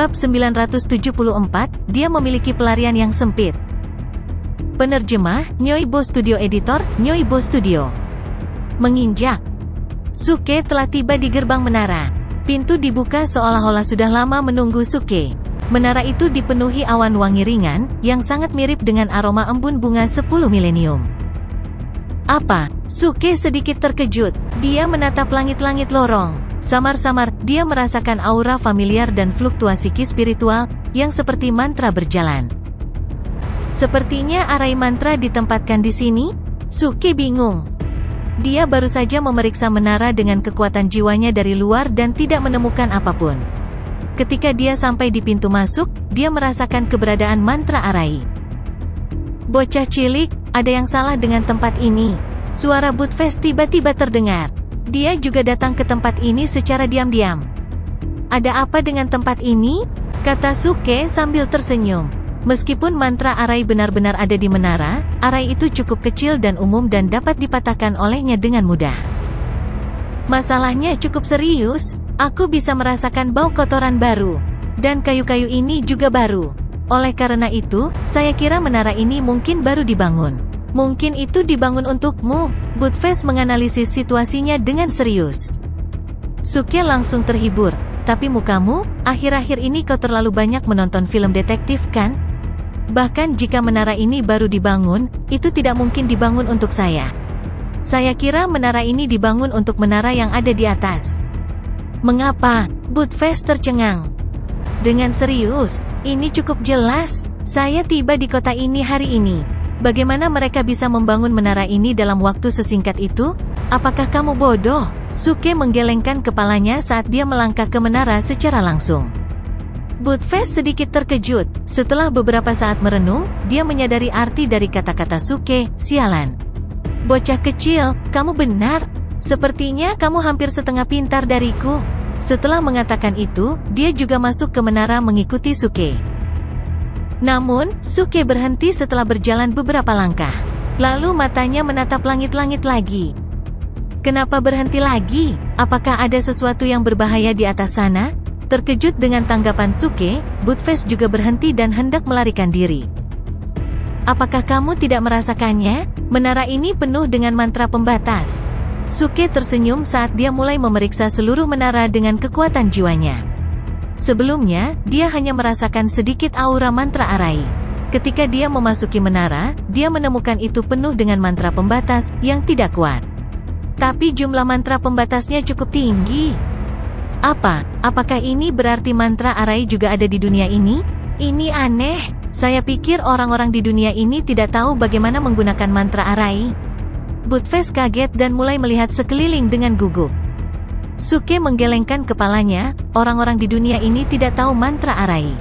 Bab 974, dia memiliki pelarian yang sempit. Penerjemah, Nyoibo Studio. Editor, Nyoibo Studio. Menginjak. Suke telah tiba di gerbang menara. Pintu dibuka seolah-olah sudah lama menunggu Suke. Menara itu dipenuhi awan wangi ringan, yang sangat mirip dengan aroma embun bunga 10 milenium. Apa? Suke sedikit terkejut. Dia menatap langit-langit lorong. Samar-samar, dia merasakan aura familiar dan fluktuasi ki spiritual, yang seperti mantra berjalan. Sepertinya arai mantra ditempatkan di sini? Suke bingung. Dia baru saja memeriksa menara dengan kekuatan jiwanya dari luar dan tidak menemukan apapun. Ketika dia sampai di pintu masuk, dia merasakan keberadaan mantra arai. Bocah cilik, ada yang salah dengan tempat ini. Suara Budfest tiba-tiba terdengar. Dia juga datang ke tempat ini secara diam-diam. Ada apa dengan tempat ini? Kata Suke sambil tersenyum. Meskipun mantra arai benar-benar ada di menara, arai itu cukup kecil dan umum dan dapat dipatahkan olehnya dengan mudah. Masalahnya cukup serius. Aku bisa merasakan bau kotoran baru. Dan kayu-kayu ini juga baru. Oleh karena itu, saya kira menara ini mungkin baru dibangun. Mungkin itu dibangun untukmu. Budfest menganalisis situasinya dengan serius. Suke langsung terhibur. Tapi mukamu, akhir-akhir ini kau terlalu banyak menonton film detektif kan? Bahkan jika menara ini baru dibangun, itu tidak mungkin dibangun untuk saya. Saya kira menara ini dibangun untuk menara yang ada di atas. Mengapa? Budfest tercengang. Dengan serius, ini cukup jelas. Saya tiba di kota ini hari ini. Bagaimana mereka bisa membangun menara ini dalam waktu sesingkat itu? Apakah kamu bodoh? Suke menggelengkan kepalanya saat dia melangkah ke menara secara langsung. Budfest sedikit terkejut. Setelah beberapa saat merenung, dia menyadari arti dari kata-kata Suke, sialan. Bocah kecil, kamu benar. Sepertinya kamu hampir setengah pintar dariku. Setelah mengatakan itu, dia juga masuk ke menara mengikuti Suke. Namun, Suke berhenti setelah berjalan beberapa langkah. Lalu matanya menatap langit-langit lagi. Kenapa berhenti lagi? Apakah ada sesuatu yang berbahaya di atas sana? Terkejut dengan tanggapan Suke, Budfest juga berhenti dan hendak melarikan diri. Apakah kamu tidak merasakannya? Menara ini penuh dengan mantra pembatas. Suke tersenyum saat dia mulai memeriksa seluruh menara dengan kekuatan jiwanya. Sebelumnya, dia hanya merasakan sedikit aura mantra arai. Ketika dia memasuki menara, dia menemukan itu penuh dengan mantra pembatas, yang tidak kuat. Tapi jumlah mantra pembatasnya cukup tinggi. Apakah ini berarti mantra arai juga ada di dunia ini? Ini aneh. Saya pikir orang-orang di dunia ini tidak tahu bagaimana menggunakan mantra arai. Budfest kaget dan mulai melihat sekeliling dengan gugup. Suke menggelengkan kepalanya, orang-orang di dunia ini tidak tahu mantra arai.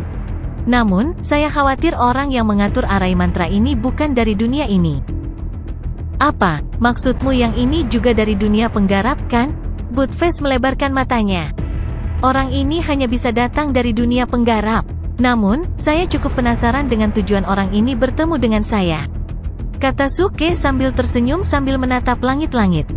Namun, saya khawatir orang yang mengatur arai mantra ini bukan dari dunia ini. Apa, maksudmu yang ini juga dari dunia penggarap kan? Budfest melebarkan matanya. Orang ini hanya bisa datang dari dunia penggarap. Namun, saya cukup penasaran dengan tujuan orang ini bertemu dengan saya. Kata Suke sambil tersenyum sambil menatap langit-langit.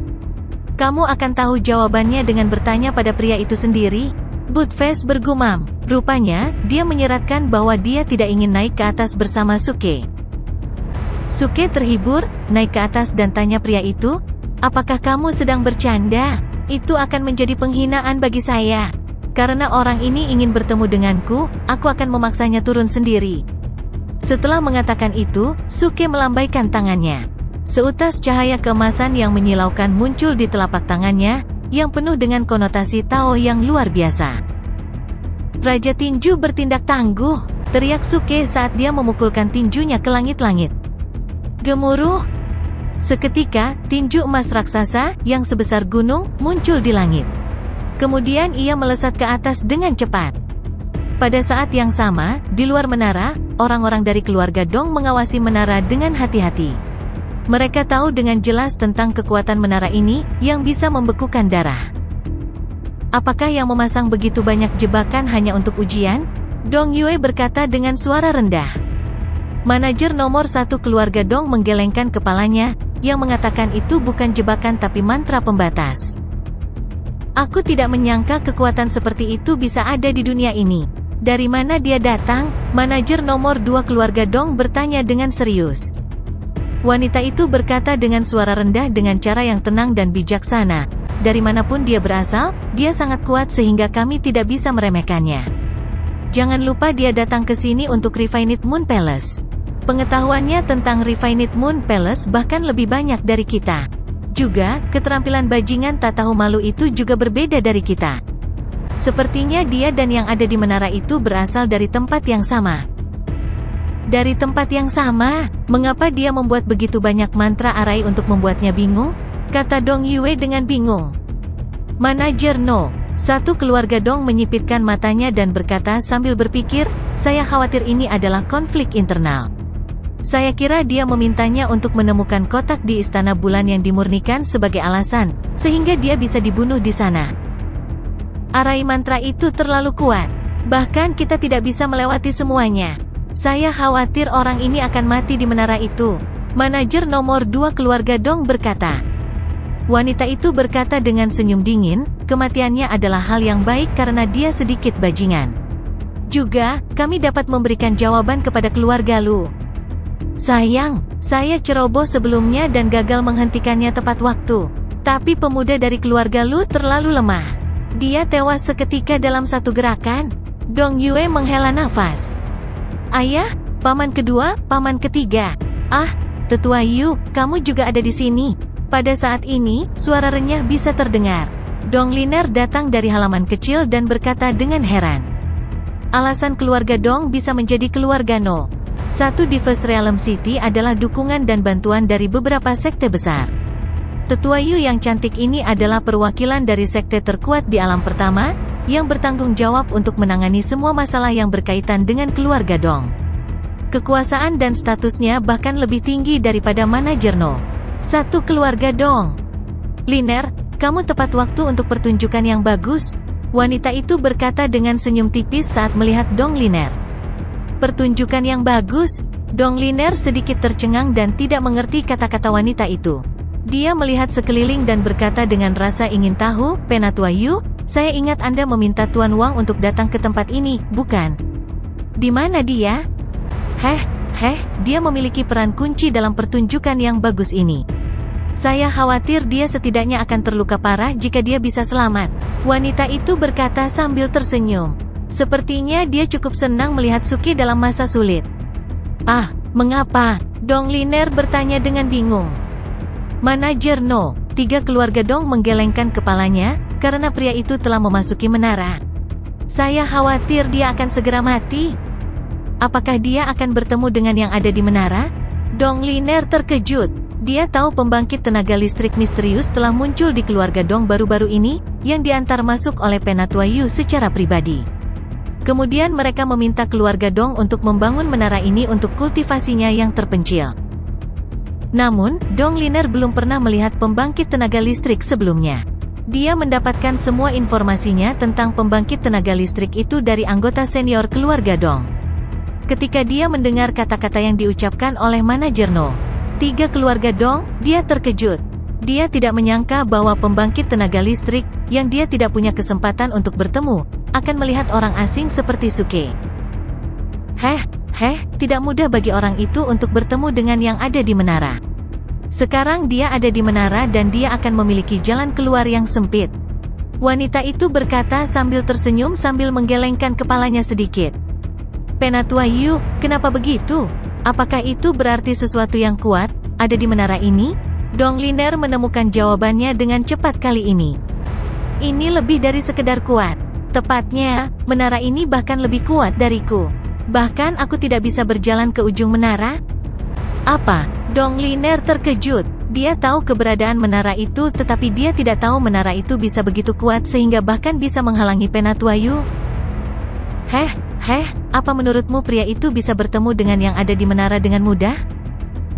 Kamu akan tahu jawabannya dengan bertanya pada pria itu sendiri. Budfest bergumam. Rupanya, dia menyeratkan bahwa dia tidak ingin naik ke atas bersama Suke. Suke terhibur, naik ke atas dan tanya pria itu, apakah kamu sedang bercanda? Itu akan menjadi penghinaan bagi saya. Karena orang ini ingin bertemu denganku, aku akan memaksanya turun sendiri. Setelah mengatakan itu, Suke melambaikan tangannya. Seutas cahaya keemasan yang menyilaukan muncul di telapak tangannya, yang penuh dengan konotasi Tao yang luar biasa. Raja Tinju bertindak tangguh, teriak Suke saat dia memukulkan tinjunya ke langit-langit. Gemuruh. Seketika, tinju emas raksasa, yang sebesar gunung, muncul di langit. Kemudian ia melesat ke atas dengan cepat. Pada saat yang sama, di luar menara, orang-orang dari keluarga Dong mengawasi menara dengan hati-hati. Mereka tahu dengan jelas tentang kekuatan menara ini, yang bisa membekukan darah. Apakah yang memasang begitu banyak jebakan hanya untuk ujian? Dong Yue berkata dengan suara rendah. Manajer nomor 1 keluarga Dong menggelengkan kepalanya, yang mengatakan itu bukan jebakan tapi mantra pembatas. Aku tidak menyangka kekuatan seperti itu bisa ada di dunia ini. Dari mana dia datang? Manajer nomor 2 keluarga Dong bertanya dengan serius. Wanita itu berkata dengan suara rendah dengan cara yang tenang dan bijaksana. Dari manapun dia berasal, dia sangat kuat sehingga kami tidak bisa meremehkannya. Jangan lupa dia datang ke sini untuk Refined Moon Palace. Pengetahuannya tentang Refined Moon Palace bahkan lebih banyak dari kita. Juga, keterampilan bajingan tak tahu malu itu juga berbeda dari kita. Sepertinya dia dan yang ada di menara itu berasal dari tempat yang sama. Dari tempat yang sama? Mengapa dia membuat begitu banyak mantra arai untuk membuatnya bingung? Kata Dong Yue dengan bingung. Manajer No. Satu keluarga Dong menyipitkan matanya dan berkata sambil berpikir, saya khawatir ini adalah konflik internal. Saya kira dia memintanya untuk menemukan kotak di Istana Bulan yang dimurnikan sebagai alasan, sehingga dia bisa dibunuh di sana. Arai mantra itu terlalu kuat. Bahkan kita tidak bisa melewati semuanya. Saya khawatir orang ini akan mati di menara itu. Manajer nomor 2 keluarga Dong berkata. Wanita itu berkata dengan senyum dingin, kematiannya adalah hal yang baik karena dia sedikit bajingan. Juga, kami dapat memberikan jawaban kepada keluarga Lu. Sayang, saya ceroboh sebelumnya dan gagal menghentikannya tepat waktu. Tapi pemuda dari keluarga Lu terlalu lemah. Dia tewas seketika dalam satu gerakan. Dong Yue menghela nafas. Ayah, paman kedua, paman ketiga. Ah, tetua Yu, kamu juga ada di sini. Pada saat ini, suara renyah bisa terdengar. Dong Liner datang dari halaman kecil dan berkata dengan heran. Alasan keluarga Dong bisa menjadi keluarga No. Satu di First Realm City adalah dukungan dan bantuan dari beberapa sekte besar. Tetua Yu yang cantik ini adalah perwakilan dari sekte terkuat di alam pertama, yang bertanggung jawab untuk menangani semua masalah yang berkaitan dengan keluarga Dong. Kekuasaan dan statusnya bahkan lebih tinggi daripada manajer No. Satu keluarga Dong. Liner, kamu tepat waktu untuk pertunjukan yang bagus. Wanita itu berkata dengan senyum tipis saat melihat Dong Liner. Pertunjukan yang bagus? Dong Liner sedikit tercengang dan tidak mengerti kata-kata wanita itu. Dia melihat sekeliling dan berkata dengan rasa ingin tahu, Penatua Yu, saya ingat Anda meminta Tuan Wang untuk datang ke tempat ini, bukan? Di mana dia? Dia memiliki peran kunci dalam pertunjukan yang bagus ini. Saya khawatir dia setidaknya akan terluka parah jika dia bisa selamat. Wanita itu berkata sambil tersenyum. Sepertinya dia cukup senang melihat Suki dalam masa sulit. Ah, mengapa? Dong Liner bertanya dengan bingung. Manajer No. 3 keluarga Dong menggelengkan kepalanya, karena pria itu telah memasuki menara. Saya khawatir dia akan segera mati. Apakah dia akan bertemu dengan yang ada di menara? Dong Liner terkejut. Dia tahu pembangkit tenaga listrik misterius telah muncul di keluarga Dong baru-baru ini, yang diantar masuk oleh Penatua Yu secara pribadi. Kemudian mereka meminta keluarga Dong untuk membangun menara ini untuk kultivasinya yang terpencil. Namun, Dong Liner belum pernah melihat pembangkit tenaga listrik sebelumnya. Dia mendapatkan semua informasinya tentang pembangkit tenaga listrik itu dari anggota senior keluarga Dong. Ketika dia mendengar kata-kata yang diucapkan oleh manajer No. 3 keluarga Dong, dia terkejut. Dia tidak menyangka bahwa pembangkit tenaga listrik, yang dia tidak punya kesempatan untuk bertemu, akan melihat orang asing seperti Suke. Tidak mudah bagi orang itu untuk bertemu dengan yang ada di menara. Sekarang dia ada di menara dan dia akan memiliki jalan keluar yang sempit. Wanita itu berkata sambil tersenyum sambil menggelengkan kepalanya sedikit. Penatua Yu, kenapa begitu? Apakah itu berarti sesuatu yang kuat ada di menara ini? Dong Liner menemukan jawabannya dengan cepat kali ini. Ini lebih dari sekedar kuat. Tepatnya, menara ini bahkan lebih kuat dariku. Bahkan aku tidak bisa berjalan ke ujung menara. Apa? Dong Liner terkejut. Dia tahu keberadaan menara itu tetapi dia tidak tahu menara itu bisa begitu kuat sehingga bahkan bisa menghalangi Penatua Yu. Apa menurutmu pria itu bisa bertemu dengan yang ada di menara dengan mudah?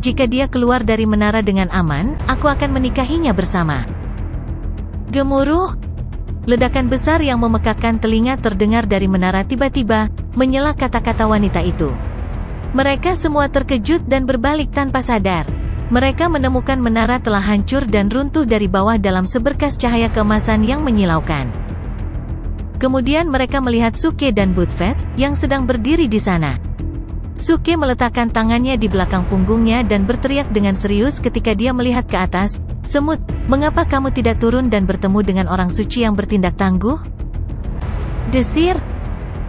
Jika dia keluar dari menara dengan aman, aku akan menikahinya bersama. Gemuruh. Ledakan besar yang memekakkan telinga terdengar dari menara tiba-tiba, menyela kata-kata wanita itu. Mereka semua terkejut dan berbalik tanpa sadar. Mereka menemukan menara telah hancur dan runtuh dari bawah dalam seberkas cahaya keemasan yang menyilaukan. Kemudian mereka melihat Suke dan Buttfast, yang sedang berdiri di sana. Suke meletakkan tangannya di belakang punggungnya dan berteriak dengan serius ketika dia melihat ke atas, "Semut, mengapa kamu tidak turun dan bertemu dengan orang suci yang bertindak tangguh?" Desir.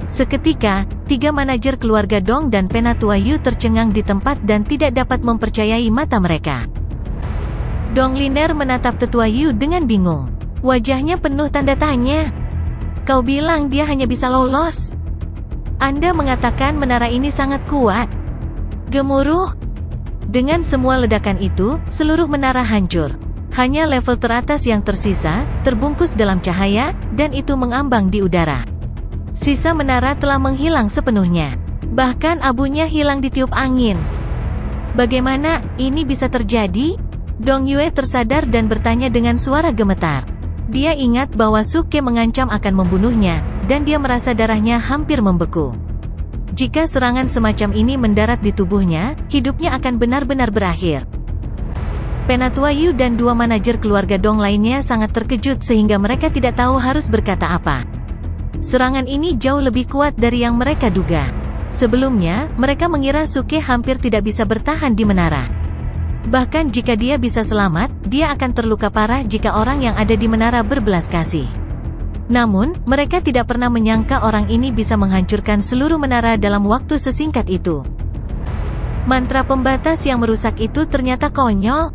Seketika, 3 manajer keluarga Dong dan Penatua Yu tercengang di tempat dan tidak dapat mempercayai mata mereka. Dong Liner menatap tetua Yu dengan bingung. Wajahnya penuh tanda tanya. "Kau bilang dia hanya bisa lolos? Anda mengatakan menara ini sangat kuat." Gemuruh. Dengan semua ledakan itu, seluruh menara hancur. Hanya level teratas yang tersisa, terbungkus dalam cahaya, dan itu mengambang di udara. Sisa menara telah menghilang sepenuhnya. Bahkan abunya hilang ditiup angin. Bagaimana ini bisa terjadi? Dong Yue tersadar dan bertanya dengan suara gemetar. Dia ingat bahwa Suke mengancam akan membunuhnya, dan dia merasa darahnya hampir membeku. Jika serangan semacam ini mendarat di tubuhnya, hidupnya akan benar-benar berakhir. Penatua Yu dan 2 manajer keluarga Dong lainnya sangat terkejut sehingga mereka tidak tahu harus berkata apa. Serangan ini jauh lebih kuat dari yang mereka duga. Sebelumnya, mereka mengira Suke hampir tidak bisa bertahan di menara. Bahkan jika dia bisa selamat, dia akan terluka parah jika orang yang ada di menara berbelas kasih. Namun, mereka tidak pernah menyangka orang ini bisa menghancurkan seluruh menara dalam waktu sesingkat itu. Mantra pembatas yang merusak itu ternyata konyol.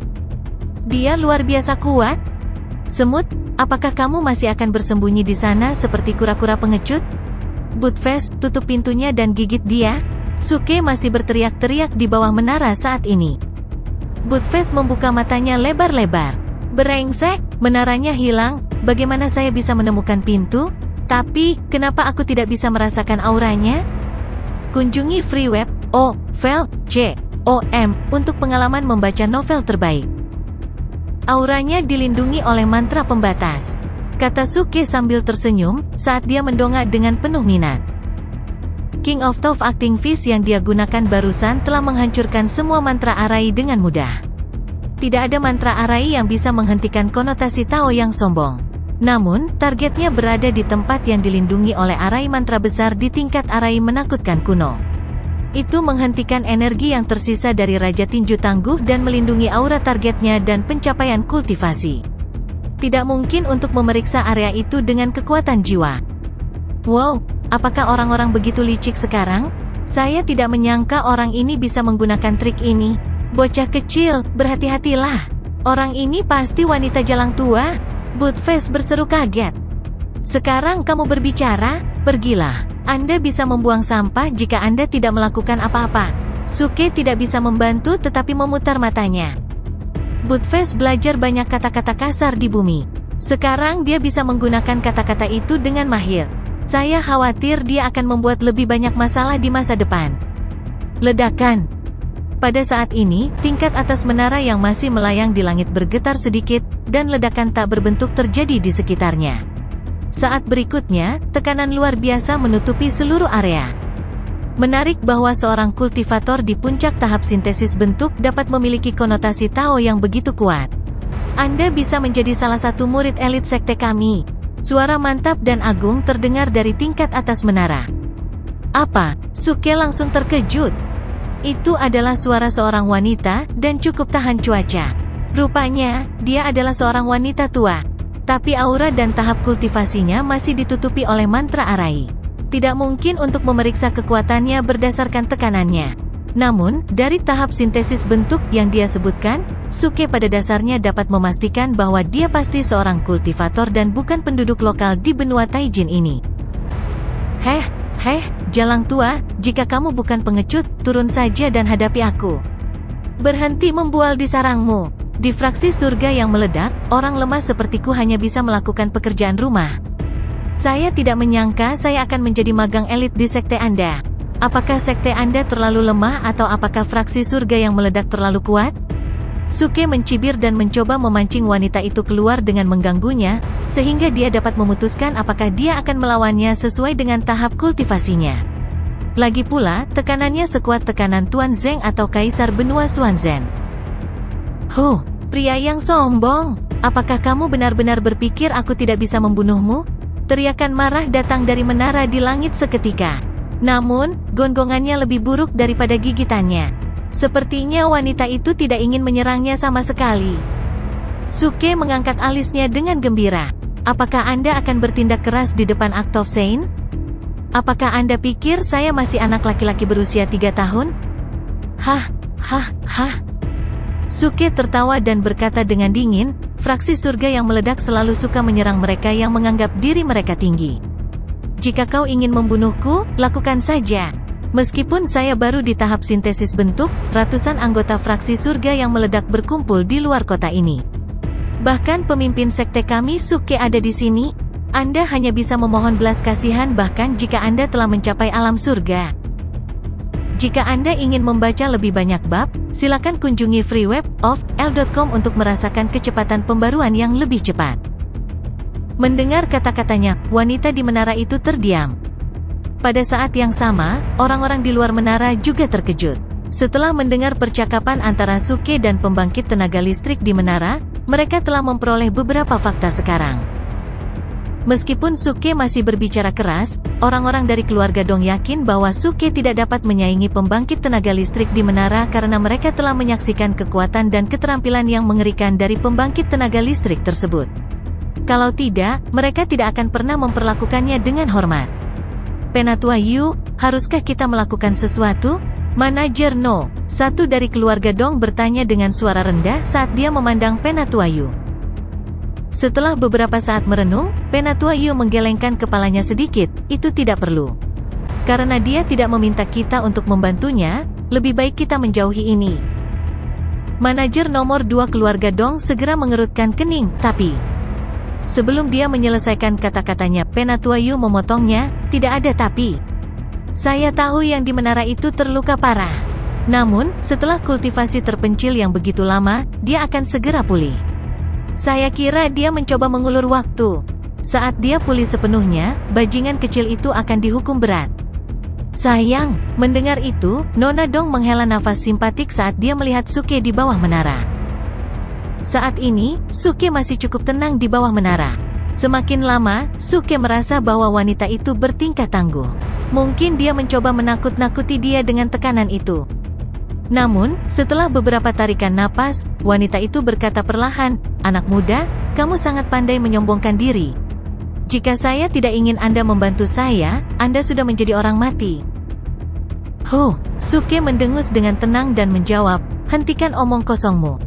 Dia luar biasa kuat. Semut, apakah kamu masih akan bersembunyi di sana seperti kura-kura pengecut? Buttfast, tutup pintunya dan gigit dia. Suke masih berteriak-teriak di bawah menara saat ini. Buttfast membuka matanya lebar-lebar. Brengsek, menaranya hilang, bagaimana saya bisa menemukan pintu? Tapi, kenapa aku tidak bisa merasakan auranya? Kunjungi free web, OVL.com, untuk pengalaman membaca novel terbaik. Auranya dilindungi oleh mantra pembatas, kata Suke sambil tersenyum, saat dia mendongak dengan penuh minat. King of Top Acting Fish yang dia gunakan barusan telah menghancurkan semua mantra arai dengan mudah. Tidak ada mantra arai yang bisa menghentikan konotasi Tao yang sombong. Namun, targetnya berada di tempat yang dilindungi oleh arai mantra besar di tingkat arai menakutkan kuno. Itu menghentikan energi yang tersisa dari Raja Tinju Tangguh dan melindungi aura targetnya dan pencapaian kultivasi. Tidak mungkin untuk memeriksa area itu dengan kekuatan jiwa. Wow, apakah orang-orang begitu licik sekarang? Saya tidak menyangka orang ini bisa menggunakan trik ini. Bocah kecil, berhati-hatilah. Orang ini pasti wanita jalang tua. Buttfast berseru kaget. Sekarang kamu berbicara, pergilah. Anda bisa membuang sampah jika Anda tidak melakukan apa-apa. Suke tidak bisa membantu tetapi memutar matanya. Buttfast belajar banyak kata-kata kasar di bumi. Sekarang dia bisa menggunakan kata-kata itu dengan mahir. Saya khawatir dia akan membuat lebih banyak masalah di masa depan. Ledakan. Pada saat ini, tingkat atas menara yang masih melayang di langit bergetar sedikit, dan ledakan tak berbentuk terjadi di sekitarnya. Saat berikutnya, tekanan luar biasa menutupi seluruh area. Menarik bahwa seorang kultivator di puncak tahap sintesis bentuk dapat memiliki konotasi Tao yang begitu kuat. Anda bisa menjadi salah satu murid elit sekte kami. Suara mantap dan agung terdengar dari tingkat atas menara. Apa? Suke langsung terkejut. Itu adalah suara seorang wanita, dan cukup tahan cuaca. Rupanya, dia adalah seorang wanita tua. Tapi aura dan tahap kultivasinya masih ditutupi oleh mantra arai. Tidak mungkin untuk memeriksa kekuatannya berdasarkan tekanannya. Namun, dari tahap sintesis bentuk yang dia sebutkan, Suke pada dasarnya dapat memastikan bahwa dia pasti seorang kultivator dan bukan penduduk lokal di benua Taijin ini. Jalang tua, jika kamu bukan pengecut, turun saja dan hadapi aku. Berhenti membual di sarangmu. Di fraksi surga yang meledak, orang lemah sepertiku hanya bisa melakukan pekerjaan rumah. Saya tidak menyangka saya akan menjadi magang elit di sekte Anda. Apakah sekte Anda terlalu lemah atau apakah fraksi surga yang meledak terlalu kuat? Suke mencibir dan mencoba memancing wanita itu keluar dengan mengganggunya, sehingga dia dapat memutuskan apakah dia akan melawannya sesuai dengan tahap kultivasinya. Lagi pula, tekanannya sekuat tekanan Tuan Zeng atau Kaisar Benua Xuanzhen. Pria yang sombong. Apakah kamu benar-benar berpikir aku tidak bisa membunuhmu? Teriakan marah datang dari menara di langit seketika. Namun, gonggongannya lebih buruk daripada gigitannya. Sepertinya wanita itu tidak ingin menyerangnya sama sekali. Suke mengangkat alisnya dengan gembira. Apakah Anda akan bertindak keras di depan Octave Saint? Apakah Anda pikir saya masih anak laki-laki berusia 3 tahun? Hah. Suke tertawa dan berkata dengan dingin, fraksi surga yang meledak selalu suka menyerang mereka yang menganggap diri mereka tinggi. Jika kau ingin membunuhku, lakukan saja. Meskipun saya baru di tahap sintesis bentuk, ratusan anggota fraksi surga yang meledak berkumpul di luar kota ini. Bahkan pemimpin sekte kami Suke ada di sini. Anda hanya bisa memohon belas kasihan bahkan jika Anda telah mencapai alam surga. Jika Anda ingin membaca lebih banyak bab, silakan kunjungi freeweb.of.l.com untuk merasakan kecepatan pembaruan yang lebih cepat. Mendengar kata-katanya, wanita di menara itu terdiam. Pada saat yang sama, orang-orang di luar menara juga terkejut. Setelah mendengar percakapan antara Suke dan pembangkit tenaga listrik di menara, mereka telah memperoleh beberapa fakta sekarang. Meskipun Suke masih berbicara keras, orang-orang dari keluarga Dong yakin bahwa Suke tidak dapat menyaingi pembangkit tenaga listrik di menara karena mereka telah menyaksikan kekuatan dan keterampilan yang mengerikan dari pembangkit tenaga listrik tersebut. Kalau tidak, mereka tidak akan pernah memperlakukannya dengan hormat. Penatua Yu, haruskah kita melakukan sesuatu? Manajer No, satu dari keluarga Dong bertanya dengan suara rendah saat dia memandang Penatua Yu. Setelah beberapa saat merenung, Penatua Yu menggelengkan kepalanya sedikit, itu tidak perlu. Karena dia tidak meminta kita untuk membantunya, lebih baik kita menjauhi ini. Manajer nomor 2 keluarga Dong segera mengerutkan kening, tapi... Sebelum dia menyelesaikan kata-katanya, Penatua Yu memotongnya, tidak ada tapi. Saya tahu yang di menara itu terluka parah. Namun, setelah kultivasi terpencil yang begitu lama, dia akan segera pulih. Saya kira dia mencoba mengulur waktu. Saat dia pulih sepenuhnya, bajingan kecil itu akan dihukum berat. Sayang, mendengar itu, Nona Dong menghela nafas simpatik saat dia melihat Suke di bawah menara. Saat ini, Suke masih cukup tenang di bawah menara. Semakin lama, Suke merasa bahwa wanita itu bertingkah tangguh. Mungkin dia mencoba menakut-nakuti dia dengan tekanan itu. Namun, setelah beberapa tarikan napas, wanita itu berkata perlahan, "Anak muda, kamu sangat pandai menyombongkan diri. Jika saya tidak ingin Anda membantu saya, Anda sudah menjadi orang mati." Suke mendengus dengan tenang dan menjawab, "Hentikan omong kosongmu.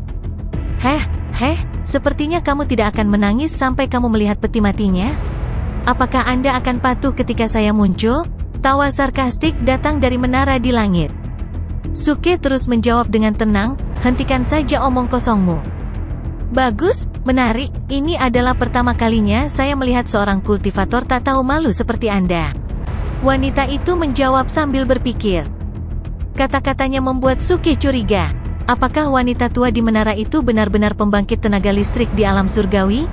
Sepertinya kamu tidak akan menangis sampai kamu melihat peti matinya. Apakah Anda akan patuh ketika saya muncul?" Tawa sarkastik datang dari menara di langit. Suke terus menjawab dengan tenang, "Hentikan saja omong kosongmu." Bagus, menarik, ini adalah pertama kalinya saya melihat seorang kultivator tak tahu malu seperti Anda. Wanita itu menjawab sambil berpikir. Kata-katanya membuat Suke curiga. Apakah wanita tua di menara itu benar-benar pembangkit tenaga listrik di alam surgawi?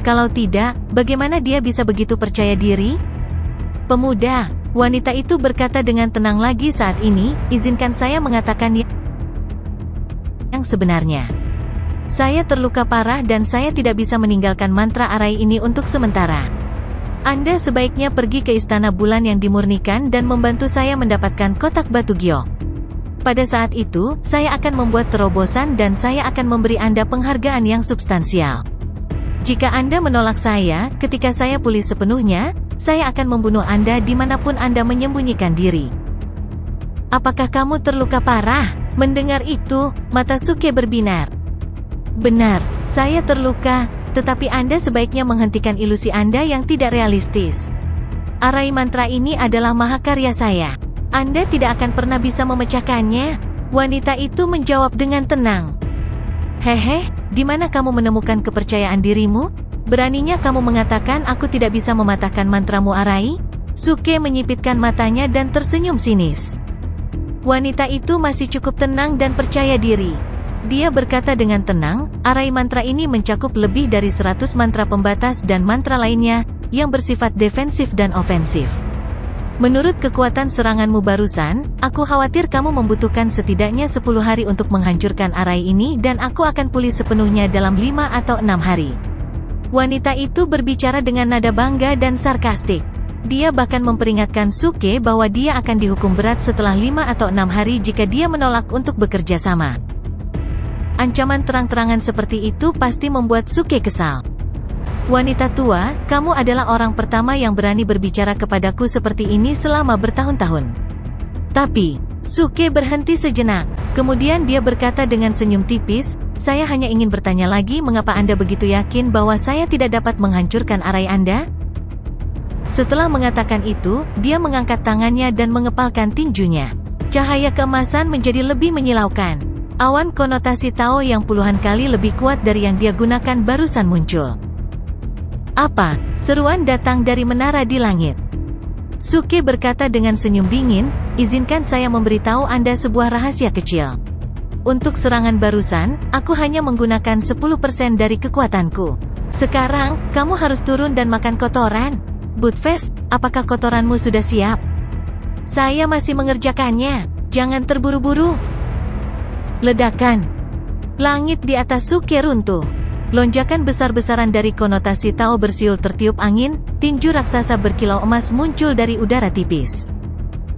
Kalau tidak, bagaimana dia bisa begitu percaya diri? Pemuda, wanita itu berkata dengan tenang lagi saat ini, izinkan saya mengatakan yang sebenarnya. Saya terluka parah dan saya tidak bisa meninggalkan mantra arai ini untuk sementara. Anda sebaiknya pergi ke istana bulan yang dimurnikan dan membantu saya mendapatkan kotak batu giok. Pada saat itu, saya akan membuat terobosan dan saya akan memberi Anda penghargaan yang substansial. Jika Anda menolak saya, ketika saya pulih sepenuhnya, saya akan membunuh Anda dimanapun Anda menyembunyikan diri. Apakah kamu terluka parah? Mendengar itu, mata Suke berbinar. Benar, saya terluka, tetapi Anda sebaiknya menghentikan ilusi Anda yang tidak realistis. Arai mantra ini adalah mahakarya saya. Anda tidak akan pernah bisa memecahkannya. Wanita itu menjawab dengan tenang. Di mana kamu menemukan kepercayaan dirimu? Beraninya kamu mengatakan aku tidak bisa mematahkan mantramu Arai? Suke menyipitkan matanya dan tersenyum sinis. Wanita itu masih cukup tenang dan percaya diri. Dia berkata dengan tenang, Arai mantra ini mencakup lebih dari 100 mantra pembatas dan mantra lainnya, yang bersifat defensif dan ofensif. Menurut kekuatan seranganmu barusan, aku khawatir kamu membutuhkan setidaknya 10 hari untuk menghancurkan arai ini dan aku akan pulih sepenuhnya dalam 5 atau 6 hari. Wanita itu berbicara dengan nada bangga dan sarkastik. Dia bahkan memperingatkan Suke bahwa dia akan dihukum berat setelah 5 atau 6 hari jika dia menolak untuk bekerja sama. Ancaman terang-terangan seperti itu pasti membuat Suke kesal. Wanita tua, kamu adalah orang pertama yang berani berbicara kepadaku seperti ini selama bertahun-tahun. Tapi, Suke berhenti sejenak. Kemudian dia berkata dengan senyum tipis, saya hanya ingin bertanya lagi mengapa Anda begitu yakin bahwa saya tidak dapat menghancurkan arai Anda? Setelah mengatakan itu, dia mengangkat tangannya dan mengepalkan tinjunya. Cahaya keemasan menjadi lebih menyilaukan. Awan konotasi Tao yang puluhan kali lebih kuat dari yang dia gunakan barusan muncul. Apa? Seruan datang dari menara di langit. Suke berkata dengan senyum dingin, izinkan saya memberitahu Anda sebuah rahasia kecil. Untuk serangan barusan, aku hanya menggunakan 10% dari kekuatanku. Sekarang, kamu harus turun dan makan kotoran. Buttfast, apakah kotoranmu sudah siap? Saya masih mengerjakannya. Jangan terburu-buru. Ledakan. Langit di atas Suke runtuh. Lonjakan besar-besaran dari konotasi Tao bersiul tertiup angin, tinju raksasa berkilau emas muncul dari udara tipis.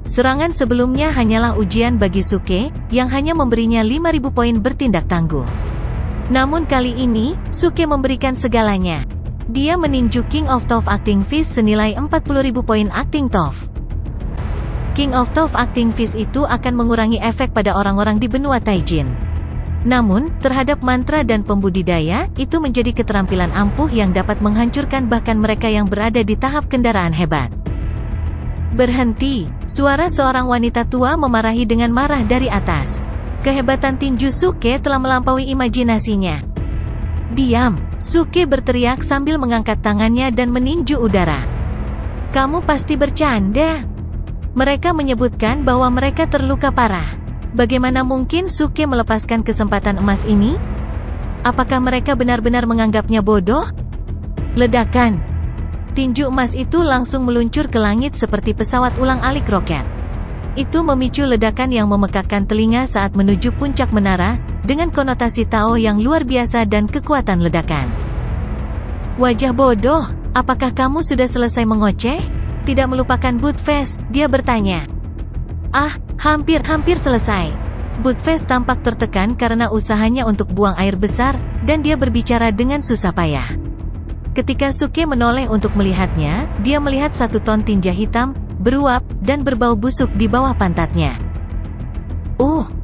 Serangan sebelumnya hanyalah ujian bagi Suke, yang hanya memberinya 5.000 poin bertindak tangguh. Namun kali ini, Suke memberikan segalanya. Dia meninju King of Tough Acting Fist senilai 40.000 poin Acting Tough. King of Tough Acting Fist itu akan mengurangi efek pada orang-orang di benua Taijin. Namun, terhadap mantra dan pembudidaya, itu menjadi keterampilan ampuh yang dapat menghancurkan bahkan mereka yang berada di tahap kendaraan hebat. Berhenti, suara seorang wanita tua memarahi dengan marah dari atas. Kehebatan tinju Suke telah melampaui imajinasinya. Diam, Suke berteriak sambil mengangkat tangannya dan meninju udara. Kamu pasti bercanda. Mereka menyebutkan bahwa mereka terluka parah. Bagaimana mungkin Suke melepaskan kesempatan emas ini? Apakah mereka benar-benar menganggapnya bodoh? Ledakan. Tinju emas itu langsung meluncur ke langit seperti pesawat ulang-alik roket. Itu memicu ledakan yang memekakkan telinga saat menuju puncak menara, dengan konotasi Tao yang luar biasa dan kekuatan ledakan. Wajah bodoh, apakah kamu sudah selesai mengoceh? Tidak melupakan Buttfast, dia bertanya. Ah, hampir selesai. Buttfast tampak tertekan karena usahanya untuk buang air besar, dan dia berbicara dengan susah payah. Ketika Suke menoleh untuk melihatnya, dia melihat 1 ton tinja hitam, beruap, dan berbau busuk di bawah pantatnya.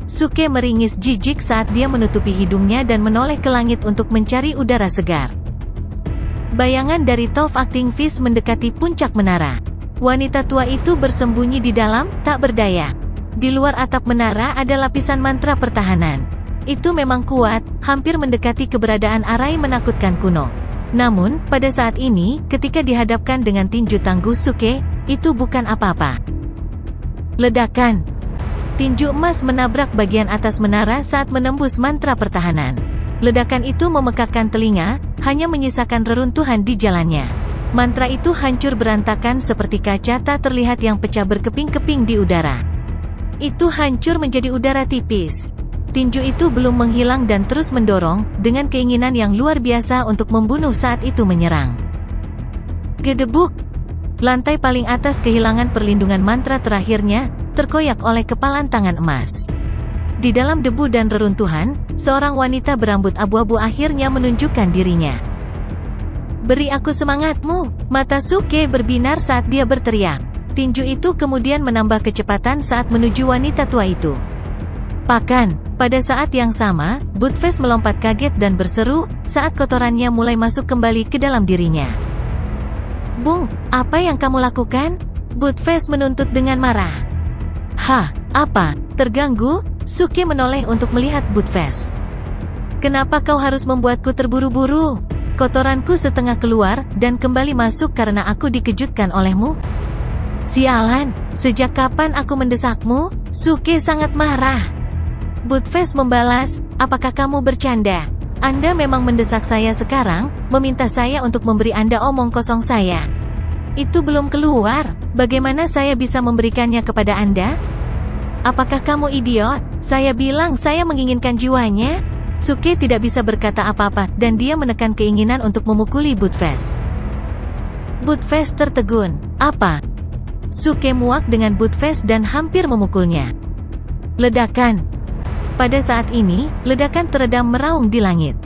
Suke meringis jijik saat dia menutupi hidungnya dan menoleh ke langit untuk mencari udara segar. Bayangan dari Tough Acting Fist mendekati puncak menara. Wanita tua itu bersembunyi di dalam, tak berdaya. Di luar atap menara ada lapisan mantra pertahanan. Itu memang kuat, hampir mendekati keberadaan arai menakutkan kuno. Namun, pada saat ini, ketika dihadapkan dengan tinju tangguh Suke, itu bukan apa-apa. Ledakan. Tinju emas menabrak bagian atas menara saat menembus mantra pertahanan. Ledakan itu memekakkan telinga, hanya menyisakan reruntuhan di jalannya. Mantra itu hancur berantakan seperti kaca tak terlihat yang pecah berkeping-keping di udara. Itu hancur menjadi udara tipis. Tinju itu belum menghilang dan terus mendorong, dengan keinginan yang luar biasa untuk membunuh saat itu menyerang. Gedebuk. Lantai paling atas kehilangan perlindungan mantra terakhirnya, terkoyak oleh kepalan tangan emas. Di dalam debu dan reruntuhan, seorang wanita berambut abu-abu akhirnya menunjukkan dirinya. Beri aku semangatmu, mata Suke berbinar saat dia berteriak. Tinju itu kemudian menambah kecepatan saat menuju wanita tua itu. Pakan, pada saat yang sama, Buttfast melompat kaget dan berseru, saat kotorannya mulai masuk kembali ke dalam dirinya. Bung, apa yang kamu lakukan? Buttfast menuntut dengan marah. Hah, apa? Terganggu? Suke menoleh untuk melihat Buttfast. Kenapa kau harus membuatku terburu-buru? Kotoranku setengah keluar, dan kembali masuk karena aku dikejutkan olehmu? Sialan, sejak kapan aku mendesakmu? Suke sangat marah. Buttfast membalas, apakah kamu bercanda? Anda memang mendesak saya sekarang, meminta saya untuk memberi Anda omong kosong saya. Itu belum keluar, bagaimana saya bisa memberikannya kepada Anda? Apakah kamu idiot? Saya bilang saya menginginkan jiwanya. Suke tidak bisa berkata apa-apa, dan dia menekan keinginan untuk memukuli Buttfast. Buttfast tertegun. Apa? Suke muak dengan Buttfast dan hampir memukulnya. Ledakan. Pada saat ini, ledakan teredam meraung di langit.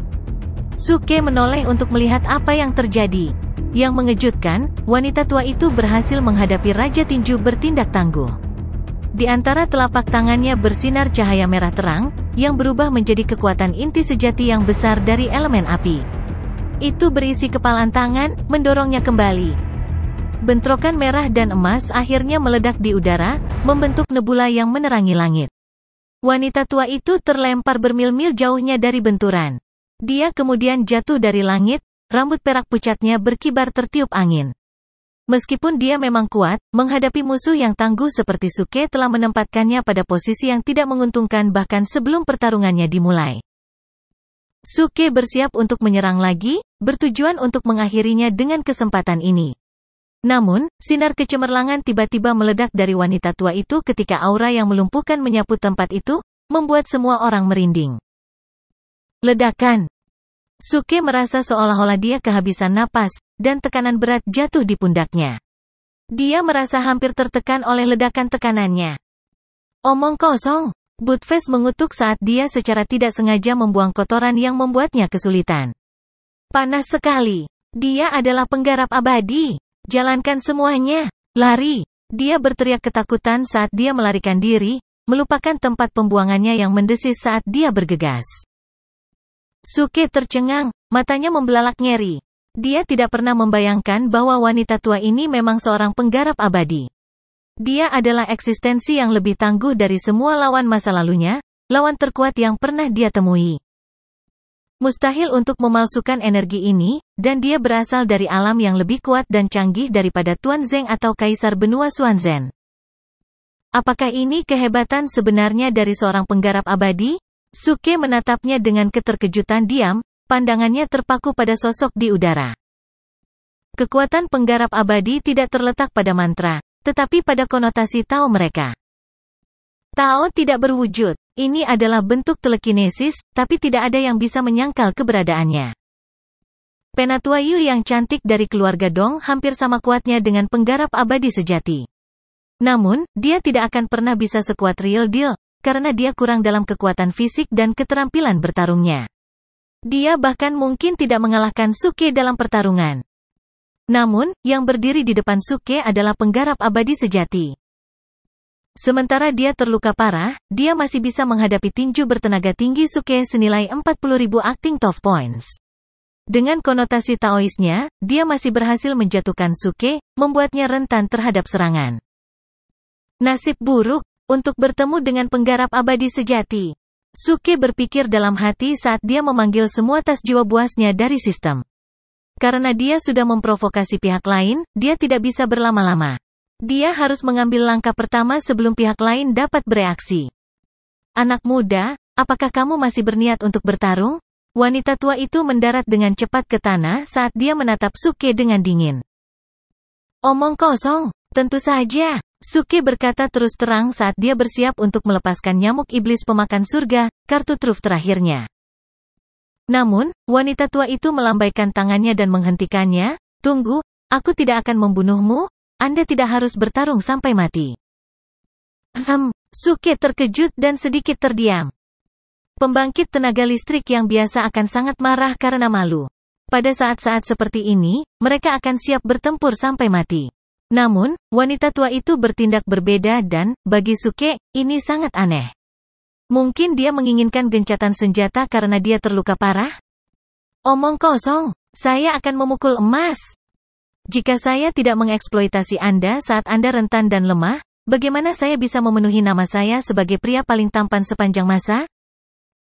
Suke menoleh untuk melihat apa yang terjadi. Yang mengejutkan, wanita tua itu berhasil menghadapi Raja Tinju bertindak tangguh. Di antara telapak tangannya bersinar cahaya merah terang, yang berubah menjadi kekuatan inti sejati yang besar dari elemen api. Itu berisi kepalan tangan, mendorongnya kembali. Bentrokan merah dan emas akhirnya meledak di udara, membentuk nebula yang menerangi langit. Wanita tua itu terlempar bermil-mil jauhnya dari benturan. Dia kemudian jatuh dari langit, rambut perak pucatnya berkibar tertiup angin. Meskipun dia memang kuat, menghadapi musuh yang tangguh seperti Suke telah menempatkannya pada posisi yang tidak menguntungkan bahkan sebelum pertarungannya dimulai. Suke bersiap untuk menyerang lagi, bertujuan untuk mengakhirinya dengan kesempatan ini. Namun, sinar kecemerlangan tiba-tiba meledak dari wanita tua itu ketika aura yang melumpuhkan menyapu tempat itu, membuat semua orang merinding. Ledakan. Suke merasa seolah-olah dia kehabisan napas, dan tekanan berat jatuh di pundaknya. Dia merasa hampir tertekan oleh ledakan tekanannya. Omong kosong. Buttfast mengutuk saat dia secara tidak sengaja membuang kotoran yang membuatnya kesulitan. Panas sekali. Dia adalah penggarap abadi. Jalankan semuanya. Lari. Dia berteriak ketakutan saat dia melarikan diri, melupakan tempat pembuangannya yang mendesis saat dia bergegas. Suke tercengang, matanya membelalak nyeri. Dia tidak pernah membayangkan bahwa wanita tua ini memang seorang penggarap abadi. Dia adalah eksistensi yang lebih tangguh dari semua lawan masa lalunya, lawan terkuat yang pernah dia temui. Mustahil untuk memalsukan energi ini, dan dia berasal dari alam yang lebih kuat dan canggih daripada Tuan Zeng atau Kaisar Benua Xuanzhen. Apakah ini kehebatan sebenarnya dari seorang penggarap abadi? Suke menatapnya dengan keterkejutan diam, pandangannya terpaku pada sosok di udara. Kekuatan penggarap abadi tidak terletak pada mantra, tetapi pada konotasi Tao mereka. Tao tidak berwujud. Ini adalah bentuk telekinesis, tapi tidak ada yang bisa menyangkal keberadaannya. Penatua Yu yang cantik dari keluarga Dong hampir sama kuatnya dengan penggarap abadi sejati. Namun, dia tidak akan pernah bisa sekuat Real Deal, karena dia kurang dalam kekuatan fisik dan keterampilan bertarungnya. Dia bahkan mungkin tidak mengalahkan Suke dalam pertarungan. Namun, yang berdiri di depan Suke adalah penggarap abadi sejati. Sementara dia terluka parah, dia masih bisa menghadapi tinju bertenaga tinggi Suke senilai 40.000 acting tough points. Dengan konotasi Taoisnya, dia masih berhasil menjatuhkan Suke, membuatnya rentan terhadap serangan. Nasib buruk. Untuk bertemu dengan penggarap abadi sejati. Suke berpikir dalam hati saat dia memanggil semua tas jiwa buasnya dari sistem. Karena dia sudah memprovokasi pihak lain, dia tidak bisa berlama-lama. Dia harus mengambil langkah pertama sebelum pihak lain dapat bereaksi. Anak muda, apakah kamu masih berniat untuk bertarung? Wanita tua itu mendarat dengan cepat ke tanah saat dia menatap Suke dengan dingin. Omong kosong, tentu saja. Suke berkata terus terang saat dia bersiap untuk melepaskan nyamuk iblis pemakan surga, kartu truf terakhirnya. Namun, wanita tua itu melambaikan tangannya dan menghentikannya. Tunggu, aku tidak akan membunuhmu, Anda tidak harus bertarung sampai mati. Suke terkejut dan sedikit terdiam. Pembangkit tenaga listrik yang biasa akan sangat marah karena malu. Pada saat-saat seperti ini, mereka akan siap bertempur sampai mati. Namun, wanita tua itu bertindak berbeda dan, bagi Suke, ini sangat aneh. Mungkin dia menginginkan gencatan senjata karena dia terluka parah? Omong kosong, saya akan memukul emas. Jika saya tidak mengeksploitasi Anda saat Anda rentan dan lemah, bagaimana saya bisa memenuhi nama saya sebagai pria paling tampan sepanjang masa?